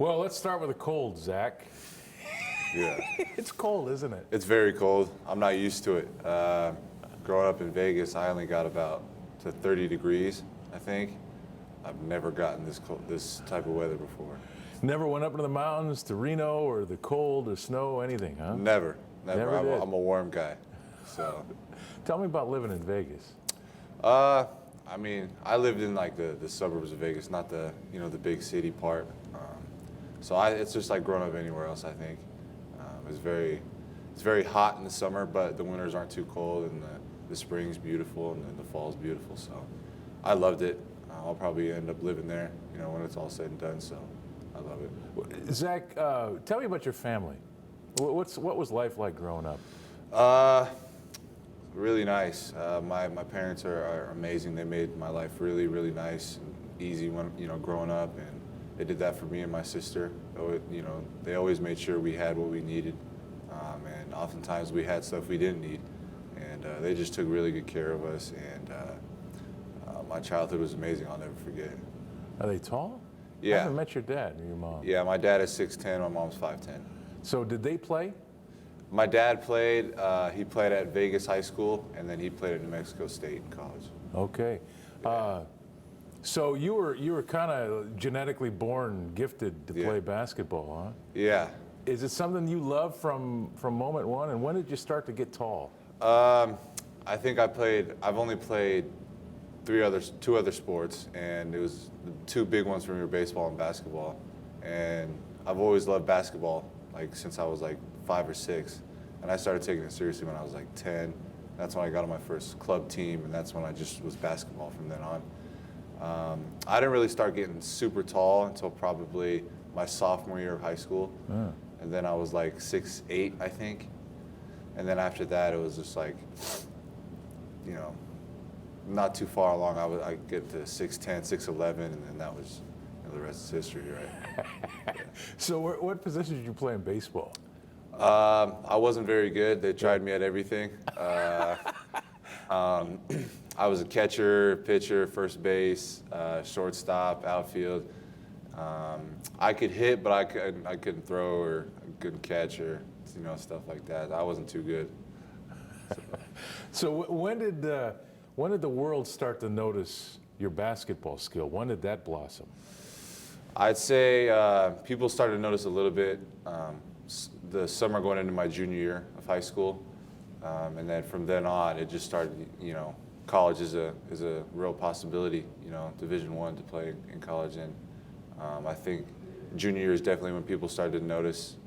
Well, let's start with the cold, Zach. Yeah. It's cold, isn't it? It's very cold. I'm not used to it. Growing up in Vegas, I only got about to 30 degrees, I think. I've never gotten this type of weather before. Never went up into the mountains to Reno or the cold or snow, anything, huh? Never. Never I'm, did. I'm a warm guy. So, Tell me about living in Vegas. I mean, I lived in like the suburbs of Vegas, not the big city part. It's just like growing up anywhere else, I think. It's very hot in the summer, but the winters aren't too cold, and the spring's beautiful, and then the fall's beautiful. So, I loved it. I'll probably end up living there, when it's all said and done. So, I love it. Zach, tell me about your family. What was life like growing up? Really nice. My parents are amazing. They made my life really, really nice and easy when growing up, and they did that for me and my sister. They always made sure we had what we needed, and oftentimes we had stuff we didn't need, and they just took really good care of us. And my childhood was amazing. I'll never forget it. Are they tall? Yeah. I haven't met your dad or your mom. Yeah, my dad is 6'10", my mom's 5'10". So did they play? My dad played. He played at Vegas High School, and then he played at New Mexico State in college. Okay. So you were kind of genetically born gifted to play basketball, huh? Yeah. Is it something you love from moment one? And when did you start to get tall? I think I've only played two other sports, and it was the two big ones for me were baseball and basketball. And I've always loved basketball, like since I was like 5 or 6. And I started taking it seriously when I was like 10. That's when I got on my first club team, and that's when I just was basketball from then on. I didn't really start getting super tall until probably my sophomore year of high school. And then I was like 6'8", I think. And then after that, it was just like, not too far along. I get to 6'10", 6'11", and then that was the rest is history, right? Yeah. So what position did you play in baseball? I wasn't very good. They tried me at everything. I was a catcher, pitcher, first base, shortstop, outfield. I could hit, but I couldn't throw or couldn't catch or stuff like that. I wasn't too good. So when did the world start to notice your basketball skill? When did that blossom? I'd say people started to notice a little bit the summer going into my junior year of high school, and then from then on, it just started. College is a real possibility. Division I to play in college, and I think junior year is definitely when people started to notice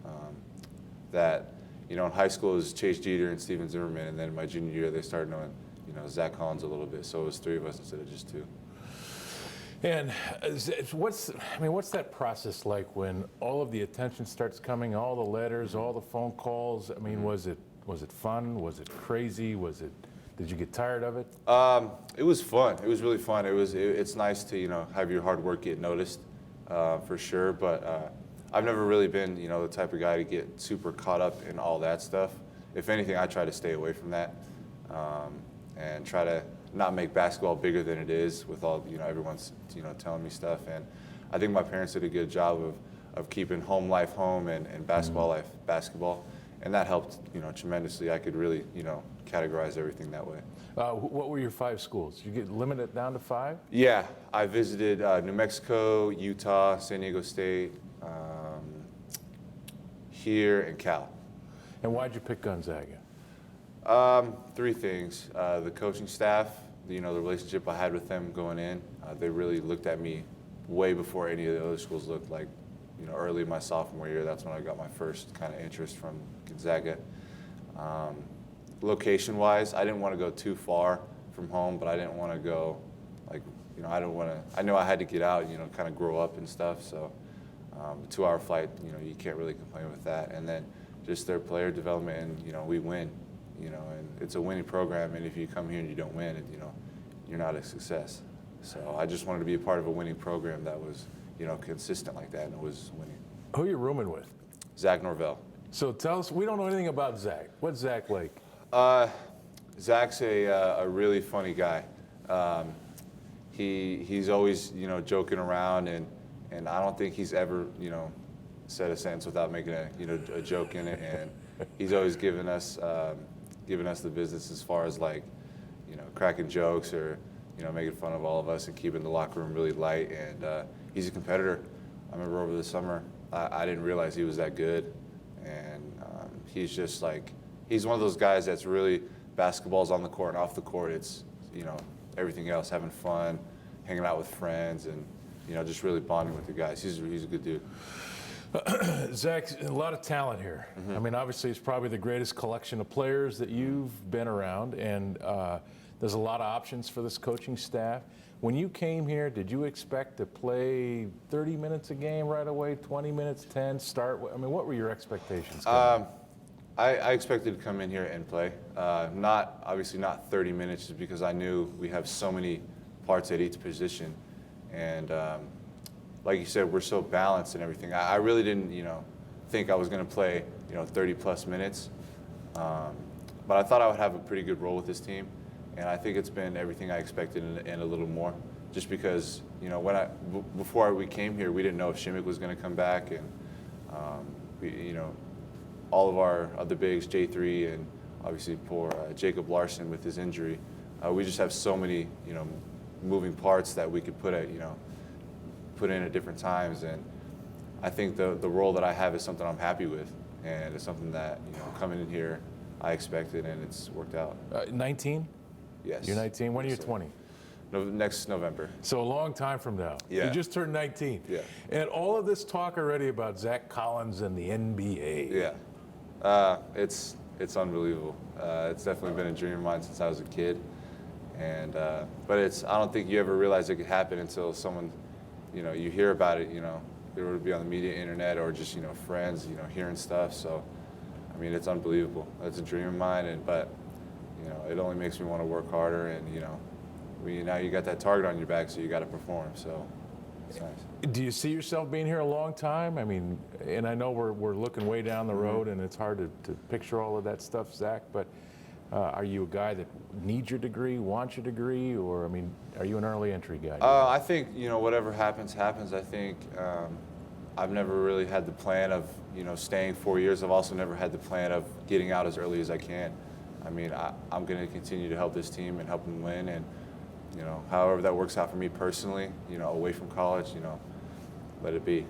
that. In high school it was Chase Jeter and Steven Zimmerman, and then in my junior year they started knowing Zach Collins a little bit. So it was 3 of us instead of just 2. And what's that process like when all of the attention starts coming, all the letters, all the phone calls? I mean, was it fun? Was it crazy? Did you get tired of it? It was fun. It was really fun. It's nice to have your hard work get noticed, for sure. But I've never really been the type of guy to get super caught up in all that stuff. If anything, I try to stay away from that, and try to not make basketball bigger than it is with all everyone's telling me stuff. And I think my parents did a good job of keeping home life home and basketball life basketball, and that helped tremendously. I could really categorize everything that way. What were your 5 schools? Did you get limited down to 5? Yeah, I visited New Mexico, Utah, San Diego State, here, and Cal. And why'd you pick Gonzaga? 3 things. The coaching staff, the relationship I had with them going in, they really looked at me way before any of the other schools looked. Like, early in my sophomore year, that's when I got my first kind of interest from Gonzaga. Location-wise, I didn't want to go too far from home, but I didn't want to go, I know I had to get out, kind of grow up and stuff. So, a 2-hour flight, you can't really complain with that. And then just their player development, and we win. And it's a winning program, and if you come here and you don't win, you're not a success. So I just wanted to be a part of a winning program that was, consistent like that, and it was winning. Who are you rooming with? Zach Norvell. So tell us, we don't know anything about Zach. What's Zach like? Zach's a really funny guy. He's always joking around, and I don't think he's ever said a sentence without making a joke in it, and he's always given us the business as far as like, cracking jokes or making fun of all of us and keeping the locker room really light. And he's a competitor. I remember over the summer, I didn't realize he was that good, and he's just like, he's one of those guys that's really, basketball's on the court and off the court, it's everything else, having fun, hanging out with friends, and just really bonding with the guys. He's a good dude. Zach, a lot of talent here. I mean, obviously, it's probably the greatest collection of players that you've been around, and there's a lot of options for this coaching staff. When you came here, did you expect to play 30 minutes a game right away, 20 minutes, 10, start? I mean, what were your expectations? I expected to come in here and play. Obviously not 30 minutes, just because I knew we have so many parts at each position. And like you said, we're so balanced and everything. I really didn't, think I was going to play, 30 plus minutes. But I thought I would have a pretty good role with this team. And I think it's been everything I expected and a little more. Just because, before we came here, we didn't know if Shimmick was going to come back, and all of our other bigs, J3, and obviously poor Jacob Larson with his injury. We just have so many, moving parts that we could put in at different times. And I think the role that I have is something I'm happy with, and it's something that, coming in here, I expected, and it's worked out. 19? Yes. You're 19. When are you 20? Next November. So a long time from now. Yeah. You just turned 19. Yeah. And all of this talk already about Zach Collins and the NBA. Yeah. It's unbelievable. It's definitely been a dream of mine since I was a kid. And but I don't think you ever realize it could happen until someone, you hear about it, it would be on the media, internet, or just, friends, hearing stuff. So, I mean, it's unbelievable. It's a dream of mine, but it only makes me want to work harder, and now you got that target on your back, so you got to perform. So it's nice. Do you see yourself being here a long time? I mean, and I know we're looking way down the road, and it's hard to picture all of that stuff, Zach, but are you a guy that needs your degree, wants your degree, or, I mean, are you an early entry guy? I think, whatever happens. I think I've never really had the plan of, staying 4 years. I've also never had the plan of getting out as early as I can. I mean, I'm going to continue to help this team and help them win, and however that works out for me personally, away from college, let it be.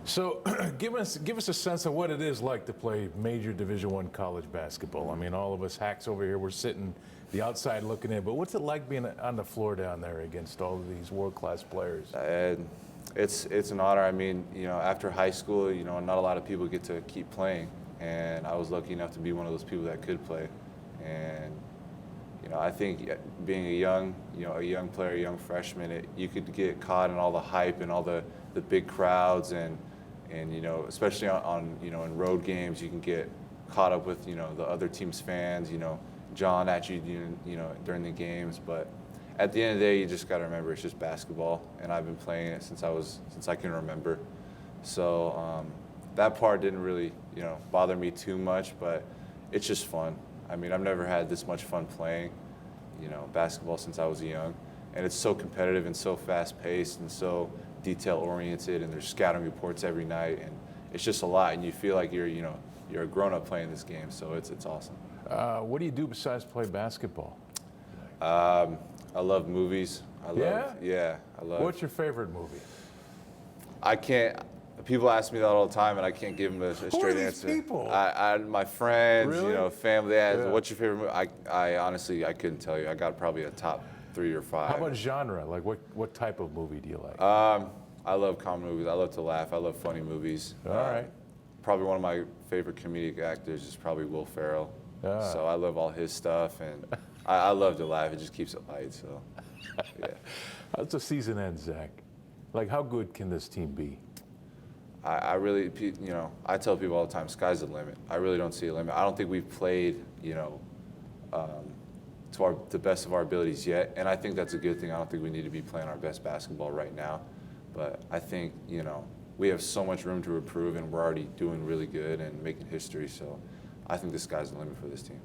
So give us a sense of what it is like to play major Division I college basketball. I mean, all of us hacks over here, we're sitting the outside looking in, but what's it like being on the floor down there against all of these world-class players? It's an honor. I mean, after high school, not a lot of people get to keep playing, and I was lucky enough to be one of those people that could play. And I think being a young player, a young freshman, you could get caught in all the hype and all the big crowds, and especially on in road games, you can get caught up with the other team's fans, John at you, during the games. But at the end of the day, you just got to remember it's just basketball, and I've been playing it since I can remember. So that part didn't really bother me too much, but it's just fun. I mean, I've never had this much fun playing, basketball since I was young, and it's so competitive and so fast-paced and so detail-oriented, and there's scouting reports every night, and it's just a lot, and you feel like you're a grown-up playing this game, so it's awesome. What do you do besides play basketball? I love movies. I love. What's your favorite movie? I can't. People ask me that all the time, and I can't give them a straight Who are these answer. people? My friends, Really? family. They ask, Yeah. what's your favorite movie? I honestly, I couldn't tell you. I got probably a top 3 or 5. How about genre? Like what type of movie do you like? I love comedy movies. I love to laugh. I love funny movies. All right. Probably one of my favorite comedic actors is probably Will Ferrell. So I love all his stuff, and I love to laugh. It just keeps it light. So, yeah. How's the season end, Zach? Like, how good can this team be? I really, I tell people all the time, sky's the limit. I really don't see a limit. I don't think we've played, to the best of our abilities yet, and I think that's a good thing. I don't think we need to be playing our best basketball right now, but I think, we have so much room to improve, and we're already doing really good and making history, so I think the sky's the limit for this team.